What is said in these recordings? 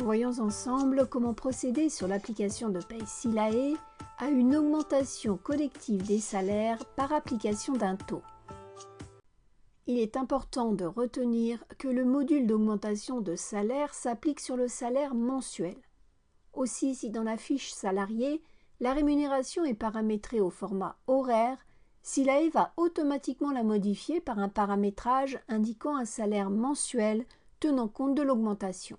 Voyons ensemble comment procéder sur l'application de paie SILAE à une augmentation collective des salaires par application d'un taux. Il est important de retenir que le module d'augmentation de salaire s'applique sur le salaire mensuel. Aussi, si dans la fiche salarié, la rémunération est paramétrée au format horaire, SILAE va automatiquement la modifier par un paramétrage indiquant un salaire mensuel tenant compte de l'augmentation.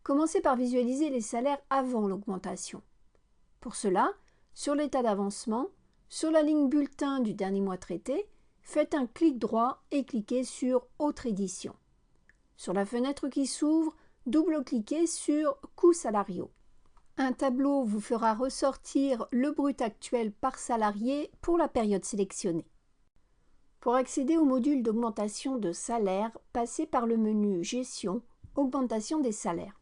Commencez par visualiser les salaires avant l'augmentation. Pour cela, sur l'état d'avancement, sur la ligne bulletin du dernier mois traité, faites un clic droit et cliquez sur « Autre édition ». Sur la fenêtre qui s'ouvre, double-cliquez sur « Coûts salariaux ». Un tableau vous fera ressortir le brut actuel par salarié pour la période sélectionnée. Pour accéder au module d'augmentation de salaire, passez par le menu « Gestion »,« Augmentation des salaires ».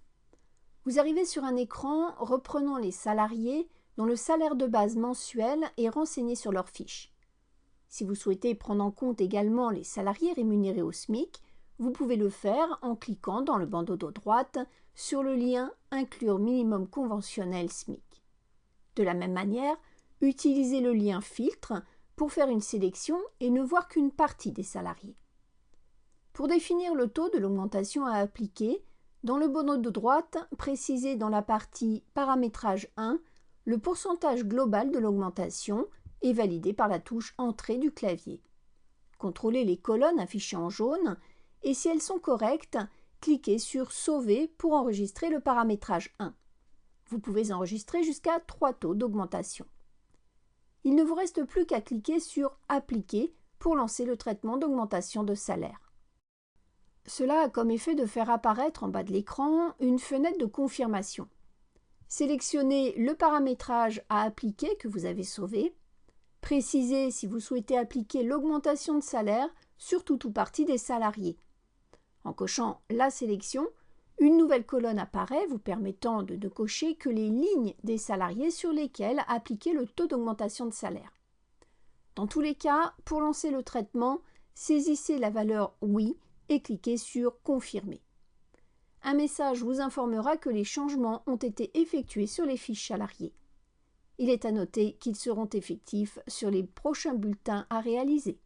Vous arrivez sur un écran reprenant les salariés dont le salaire de base mensuel est renseigné sur leur fiche. Si vous souhaitez prendre en compte également les salariés rémunérés au SMIC, vous pouvez le faire en cliquant dans le bandeau de droite sur le lien « Inclure minimum conventionnel SMIC ». De la même manière, utilisez le lien « Filtre » pour faire une sélection et ne voir qu'une partie des salariés. Pour définir le taux de l'augmentation à appliquer, dans le bandeau de droite, précisez dans la partie « Paramétrage 1 » le pourcentage global de l'augmentation et validé par la touche « Entrée » du clavier. Contrôlez les colonnes affichées en jaune et si elles sont correctes, cliquez sur « Sauver » pour enregistrer le paramétrage 1. Vous pouvez enregistrer jusqu'à 3 taux d'augmentation. Il ne vous reste plus qu'à cliquer sur « Appliquer » pour lancer le traitement d'augmentation de salaire. Cela a comme effet de faire apparaître en bas de l'écran une fenêtre de confirmation. Sélectionnez le paramétrage à appliquer que vous avez sauvé. Précisez si vous souhaitez appliquer l'augmentation de salaire sur tout ou partie des salariés. En cochant la sélection, une nouvelle colonne apparaît vous permettant de ne cocher que les lignes des salariés sur lesquels appliquer le taux d'augmentation de salaire. Dans tous les cas, pour lancer le traitement, saisissez la valeur « Oui » et cliquez sur « Confirmer ». Un message vous informera que les changements ont été effectués sur les fiches salariées. Il est à noter qu'ils seront effectifs sur les prochains bulletins à réaliser.